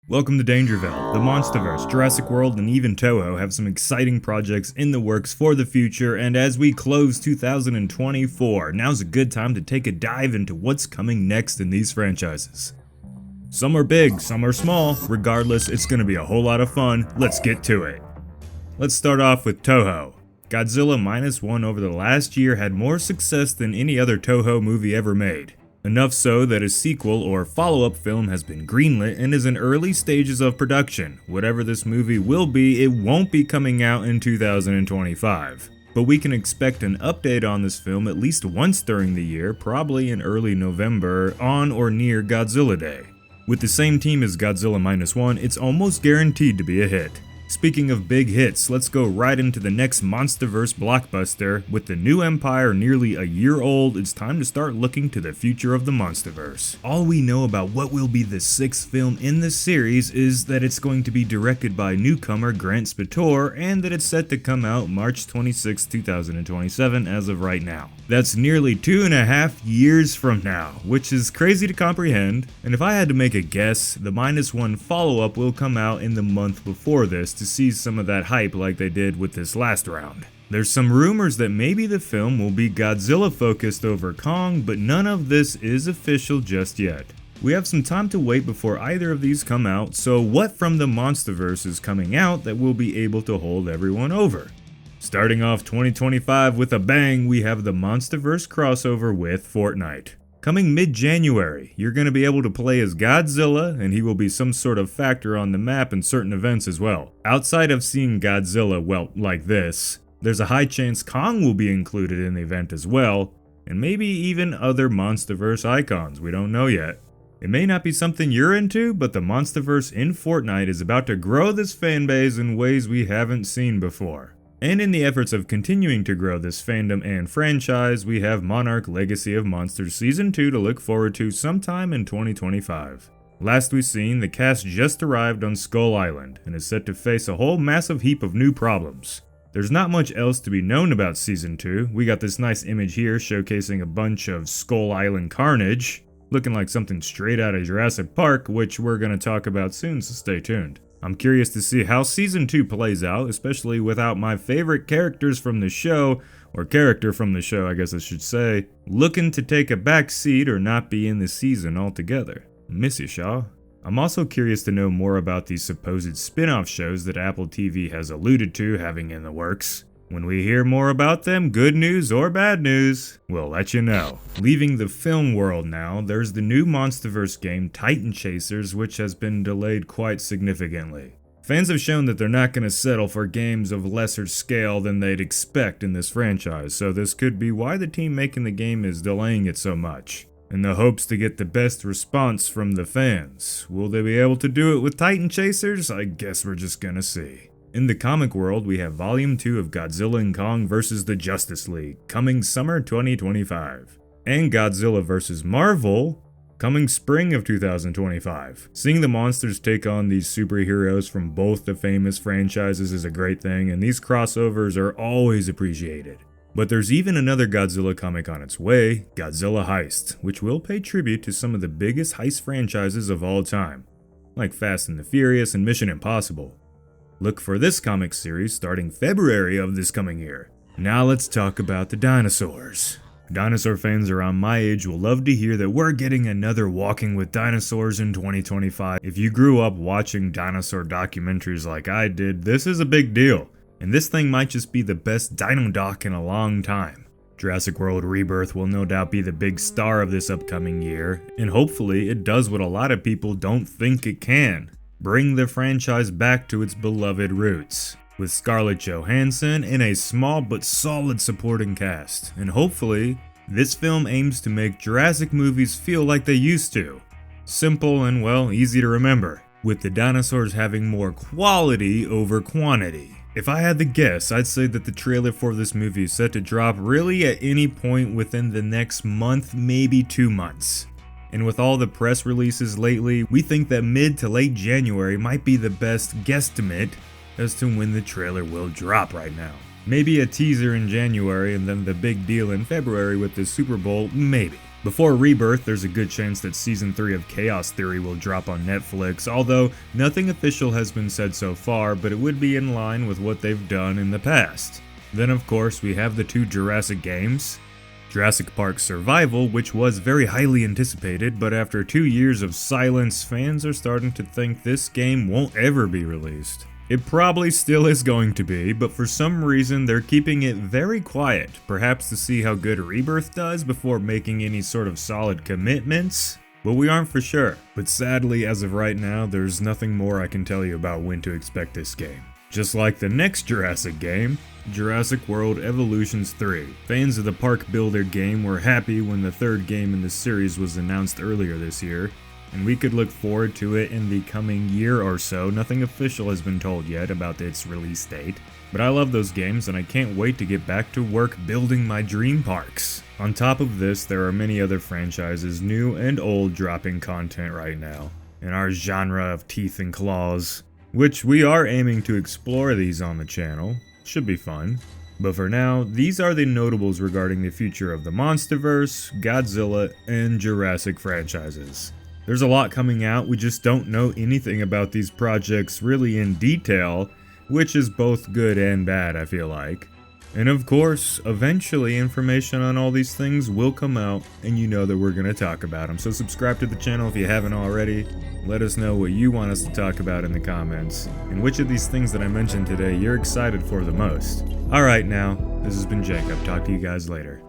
Welcome to Dangerville. The MonsterVerse, Jurassic World, and even Toho have some exciting projects in the works for the future, and as we close 2024, now's a good time to take a dive into what's coming next in these franchises. Some are big, some are small. Regardless, it's gonna be a whole lot of fun. Let's get to it. Let's start off with Toho. Godzilla Minus One over the last year had more success than any other Toho movie ever made. Enough so that a sequel or follow-up film has been greenlit and is in early stages of production. Whatever this movie will be, it won't be coming out in 2025. But we can expect an update on this film at least once during the year, probably in early November, on or near Godzilla Day. With the same team as Godzilla Minus One, it's almost guaranteed to be a hit. Speaking of big hits, let's go right into the next MonsterVerse blockbuster. With the new empire nearly a year old, it's time to start looking to the future of the MonsterVerse. All we know about what will be the sixth film in the series is that it's going to be directed by newcomer Grant Spator and that it's set to come out March 26, 2027 as of right now. That's nearly 2.5 years from now, which is crazy to comprehend, and if I had to make a guess, the Minus One follow-up will come out in the month before this to see some of that hype like they did with this last round. There's some rumors that maybe the film will be Godzilla focused over Kong, but none of this is official just yet. We have some time to wait before either of these come out, so what from the MonsterVerse is coming out that will be able to hold everyone over? Starting off 2025 with a bang, we have the MonsterVerse crossover with Fortnite. Coming mid-January, you're going to be able to play as Godzilla, and he will be some sort of factor on the map in certain events as well. Outside of seeing Godzilla, well, like this, there's a high chance Kong will be included in the event as well, and maybe even other MonsterVerse icons, we don't know yet. It may not be something you're into, but the MonsterVerse in Fortnite is about to grow this fanbase in ways we haven't seen before. And in the efforts of continuing to grow this fandom and franchise, we have Monarch Legacy of Monsters Season 2 to look forward to sometime in 2025. Last we seen, the cast just arrived on Skull Island and is set to face a whole massive heap of new problems. There's not much else to be known about Season 2. We got this nice image here showcasing a bunch of Skull Island carnage, looking like something straight out of Jurassic Park, which we're going to talk about soon, so stay tuned. I'm curious to see how Season 2 plays out, especially without my favorite characters from the show, or character from the show I guess I should say, looking to take a back seat or not be in the season altogether. Miss you, Shaw. I'm also curious to know more about these supposed spin-off shows that Apple TV has alluded to having in the works. When we hear more about them, good news or bad news, we'll let you know. Leaving the film world now, there's the new MonsterVerse game Titan Chasers, which has been delayed quite significantly. Fans have shown that they're not going to settle for games of lesser scale than they'd expect in this franchise, so this could be why the team making the game is delaying it so much, in the hopes to get the best response from the fans. Will they be able to do it with Titan Chasers? I guess we're just gonna see. In the comic world, we have Volume 2 of Godzilla and Kong vs. the Justice League, coming summer 2025. And Godzilla vs. Marvel, coming spring of 2025. Seeing the monsters take on these superheroes from both the famous franchises is a great thing, and these crossovers are always appreciated. But there's even another Godzilla comic on its way, Godzilla Heist, which will pay tribute to some of the biggest heist franchises of all time, like Fast and the Furious and Mission Impossible. Look for this comic series starting February of this coming year. Now let's talk about the dinosaurs. Dinosaur fans around my age will love to hear that we're getting another Walking with Dinosaurs in 2025. If you grew up watching dinosaur documentaries like I did, this is a big deal. And this thing might just be the best dino doc in a long time. Jurassic World Rebirth will no doubt be the big star of this upcoming year, and hopefully it does what a lot of people don't think it can. Bring the franchise back to its beloved roots, with Scarlett Johansson in a small but solid supporting cast, and hopefully, this film aims to make Jurassic movies feel like they used to. Simple and, well, easy to remember, with the dinosaurs having more quality over quantity. If I had to guess, I'd say that the trailer for this movie is set to drop really at any point within the next month, maybe 2 months. And with all the press releases lately, we think that mid to late January might be the best guesstimate as to when the trailer will drop right now. Maybe a teaser in January and then the big deal in February with the Super Bowl, maybe. Before Rebirth, there's a good chance that Season 3 of Chaos Theory will drop on Netflix, although nothing official has been said so far, but it would be in line with what they've done in the past. Then of course we have the 2 Jurassic games. Jurassic Park Survival, which was very highly anticipated, but after 2 years of silence, fans are starting to think this game won't ever be released. It probably still is going to be, but for some reason they're keeping it very quiet, perhaps to see how good Rebirth does before making any sort of solid commitments. But we aren't for sure. But sadly, as of right now, there's nothing more I can tell you about when to expect this game. Just like the next Jurassic game, Jurassic World Evolutions 3. Fans of the Park Builder game were happy when the 3rd game in the series was announced earlier this year, and we could look forward to it in the coming year or so. Nothing official has been told yet about its release date, but I love those games and I can't wait to get back to work building my dream parks. On top of this, there are many other franchises, new and old, dropping content right now, in our genre of teeth and claws, which we are aiming to explore these on the channel. Should be fun. But for now, these are the notables regarding the future of the MonsterVerse, Godzilla, and Jurassic franchises. There's a lot coming out, we just don't know anything about these projects really in detail, which is both good and bad, I feel like. And of course, eventually information on all these things will come out, and you know that we're going to talk about them. So subscribe to the channel if you haven't already. Let us know what you want us to talk about in the comments, and which of these things that I mentioned today you're excited for the most. Alright now, this has been Jacob. Talk to you guys later.